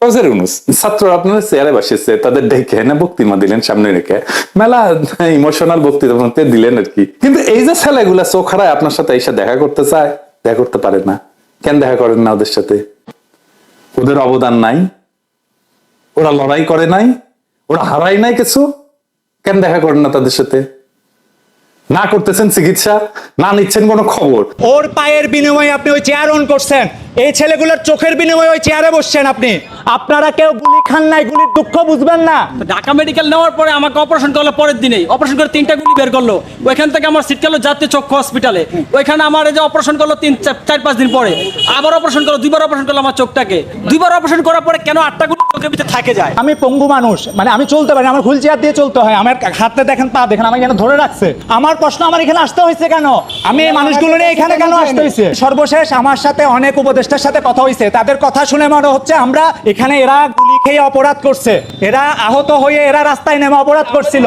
Professor Yunus ছাত্র আপনার চেয়ারে বসেছে, তাদের ডেকে না বক্তৃতা দিলেন সামনে রেখে, মেলা ইমোশনাল বক্তৃতা দিলেন আর কি। কিন্তু এই যে ছেলেগুলা চোখ হারায় আপনার সাথে এসে দেখা করতে চায়, দেখা করতে পারে না কেন? দেখা করেন না ওদের সাথে? ওদের অবদান নাই? ওরা লড়াই করে নাই? ওরা হারায় নাই কিছু? কেন দেখা করেন না তাদের সাথে? না করতেছেন চিকিৎসা, না নিচ্ছেন কোনো খবর। ওর পায়ের বিনিময়ে আপনি ওই চেয়ার অন করছেন, এই ছেলেগুলোর চোখের বিনিময়ে ওই চেয়ারে বসছেন আপনি। আপনারা কেউ গুলি খান নাই, গুলির দুঃখ বুঝবেন না। ঢাকা মেডিকেল নেওয়ার পরে আমাকে অপারেশন করলো, পরের দিনেই অপারেশন করে 3টা গুলি বের করলো। ওইখান থেকে আমার সিট গেল জাতীয় চক্ষু হসপিটালে, ওইখানে আমার এই যে অপারেশন করলো 4-5 দিন পরে, আবার অপারেশন করলো, 2বার অপারেশন করলো আমার চোখটাকে। 2বার অপারেশন করার পরে কেন 8টা গুলি চোখের ভিতরে থাকে যায়? আমি পঙ্গু মানুষ, মানে আমি চলতে পারি, আমার হুইল চেয়ার দিয়ে চলতে হয়, আমার হাতে দেখেন, পা দেখেন, আমাকে এখানে ধরে রাখছে। আমার প্রশ্ন, আমার এখানে আসতে হয়েছে কেন? আমি এই মানুষগুলো নিয়ে এখানে কেন আসতে হয়েছে? সর্বশেষ আমার সাথে অনেক উপদেষ্টার সাথে কথা হয়েছে, তাদের কথা শুনে মনে হচ্ছে আমরা এখানে, এরা গুলি খেয়ে অপরাধ করছে, এরা আহত হয়ে এরা রাস্তায় নেমে অপরাধ করছিল।